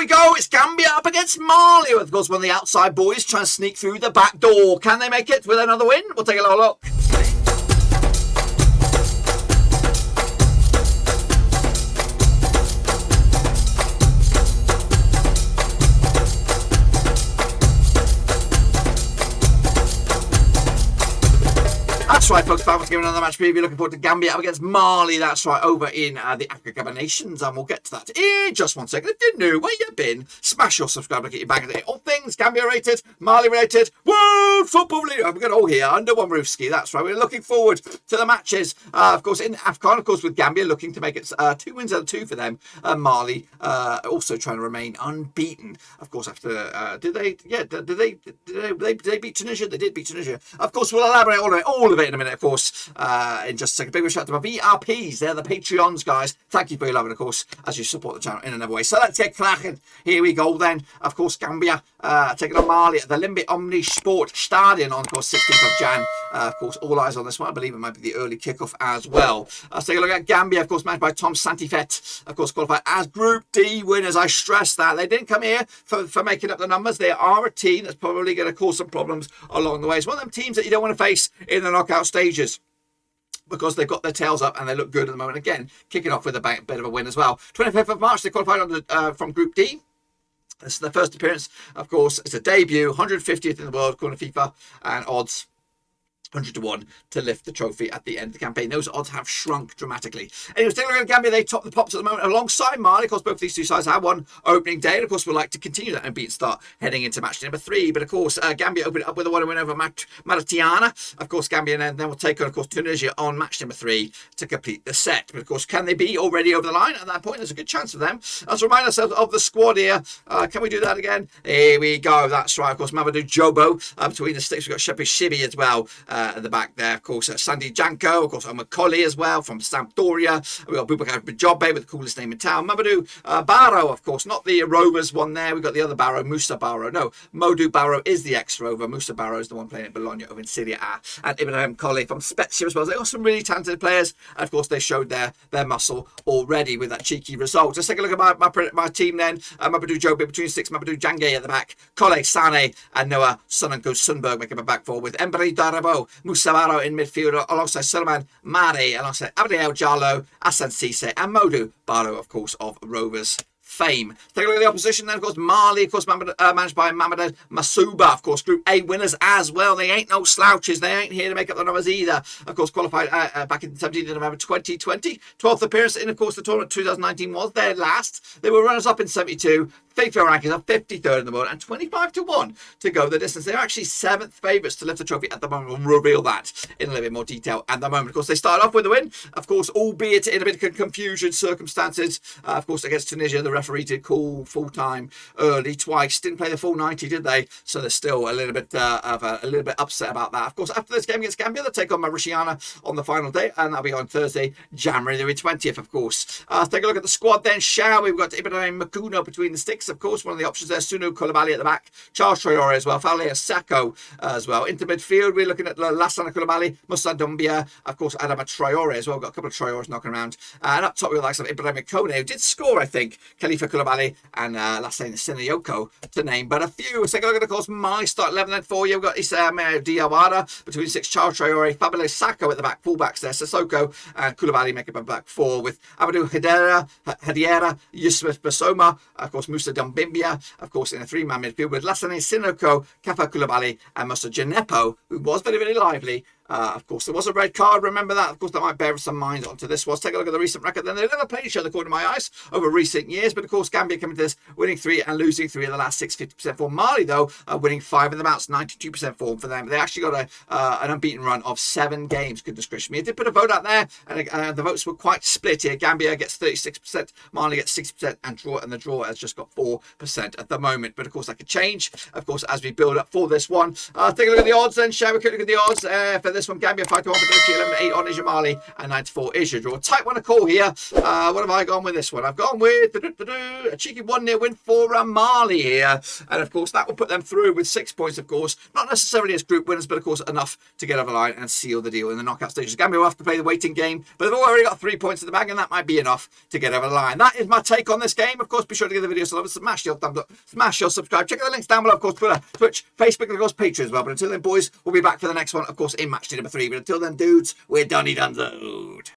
we go. It's Gambia up against Mali. Of course, one of the outside boys trying to sneak through the back door. Can they make it with another win? We'll take a little look. That's right, folks. Back to give another match preview. Looking forward to Gambia up against Mali. That's right, over in the Africa Cup of Nations, and we'll get to that in just 1 second. If you're new, where you been? Smash your subscribe to get you back at it. All things Gambia rated, Mali rated, World Football League. We've got it all here under one roof ski. That's right. We're looking forward to the matches. Of course, in AFCON, of course, with Gambia looking to make it 2 wins out of 2 for them. Mali also trying to remain unbeaten. Of course, after did they beat Tunisia? They did beat Tunisia. Of course, we'll elaborate all of it in a minute, of course, in just a second. Big shout out to my VRPs. They're the Patreons, guys. Thank you for your love, and of course, as you support the channel in another way. So let's get cracking. Here we go then. Of course, Gambia taking on Mali at the Limbi Omni Sport Stadion on, of course, 16th of Jan. Of course, all eyes on this one. I believe it might be the early kickoff as well. Let's take a look at Gambia, of course, managed by Tom Santifet. Of course, qualified as Group D winners. I stress that. They didn't come here for making up the numbers. They are a team that's probably going to cause some problems along the way. It's one of them teams that you don't want to face in the knockout stages, because they've got their tails up and they look good at the moment. Again, kicking off with a bit of a win as well. 25th of March, they qualified from Group D. This is their first appearance. Of course, it's a debut, 150th in the world, according to FIFA, and odds 100-1 to lift the trophy at the end of the campaign. Those odds have shrunk dramatically. Anyway, taking a look at Gambia, they top the pops at the moment alongside Mali. Of course, both of these two sides have one opening day, and of course, we'd like to continue that unbeaten start heading into match number 3. But of course, Gambia opened it up with a 1-win win over Mauritania. Of course, Gambia then will take on, of course, Tunisia on match number 3 to complete the set. But of course, can they be already over the line at that point? There's a good chance for them. Let's remind ourselves of the squad here. Can we do that again? Here we go. That's right. Of course, Mamadou Jobo between the sticks. We've got Shepi Shibi as well. At the back there, of course, Sandy Janko, of course, Macaulay as well from Sampdoria. We've got Boubacar Bajobe with the coolest name in town. Mamadou Barrow, of course, not the Rovers one there. We've got the other Barrow, Musa Barrow. No, Modou Barrow is the ex-Rover. Musa Barrow is the one playing at Bologna over in Serie A. And Ibrahim Colley from Spezia as well. They've got some really talented players. And of course, they showed their muscle already with that cheeky result. Let's take a look at my team then. Mamadou Jobe between six, Mamadou Jange at the back, Colley, Sane, and Noah Sunanko Sunberg making a back four with Embry Darabo, Musa Barrow in midfield alongside Suleiman Mari, alongside Abdiel Jallo, Hassan Cisse, and Modou Barrow, of course, of Rovers fame. Take a look at the opposition then, of course, Mali, of course, managed by Mamadou Masouba, of course, Group A winners as well. They ain't no slouches. They ain't here to make up the numbers either. Of course, qualified back in 17th of November 2020. 12th appearance in, of course, the tournament 2019 was their last. They were runners-up in 72. FIFA rankings are 53rd in the world and 25-1 to go the distance. They're actually 7th favourites to lift the trophy at the moment. We'll reveal that in a little bit more detail at the moment. Of course, they start off with a win, of course, albeit in a bit of confusion circumstances. Of course, against Tunisia, the referee did call full-time early twice. Didn't play the full 90, did they? So they're still a little bit upset about that. Of course, after this game against Gambia, they'll take on Mauritania on the final day, and that'll be on Thursday, January the 20th, of course. Take a look at the squad then, shall we? We've got Ibrahim Makuno between the sticks, of course, one of the options there. Sunu Koulibaly at the back, Charles Traore as well, Falea Sacco as well. Into midfield, we're looking at Lassana Koulibaly, Moussa Doumbia, of course, Adama Traore as well. We've got a couple of Traores knocking around. And up top, we like some Ibrahim Kone, who did score, I think, Khalifa Koulibaly and Lassana Sinayoko, to name but a few. Let's take a look at, of course, my start 11 then for you. We've got Issa Diawara between six, Charles Traore, Fabulous Sacco at the back, fullbacks there, Sissoko and Koulibaly make up a back four with Amadou Hadiera, Yusuf Basoma, of course, Moussa Doumbia, of course, in a three-man midfield with Lassana Sinoko, Kafa Koulibaly and Moussa Djenepo, who was very, very lively. Of course, there was a red card. Remember that. Of course, that might bear some mind onto this. Let's take a look at the recent record. Then they never played each other, according to my eyes, over recent years. But of course, Gambia coming to this, winning 3 and losing 3 of the last 6, 50% form. Mali, though, winning 5 of them out, 92% form for them. They actually got an unbeaten run of 7 games. Goodness gracious me. I did put a vote out there, and the votes were quite split here. Gambia gets 36%, Mali gets 60%, and the draw has just got 4% at the moment. But of course, that could change, of course, as we build up for this one. Take a look at the odds then, shall we? Look at the odds for this this one. Gambia 5-1 for Dutchy, 11-8 on Asia Mali, and 9-4 Asia draw. Tight one to call here. What have I gone with this one? I've gone with a cheeky 1-0 win for Mali here. And of course, that will put them through with 6 points, of course. Not necessarily as group winners, but of course, enough to get over the line and seal the deal in the knockout stages. Gambia will have to play the waiting game, but they've already got 3 points in the bag, and that might be enough to get over the line. That is my take on this game. Of course, be sure to give the video a love, smash your thumbs up, smash your subscribe. Check out the links down below, of course, Twitter, Twitch, Facebook, and of course, Patreon as well. But until then, boys, we'll be back for the next one, of course, in match day number 3. But until then, dudes, we're Donny Dunzoed.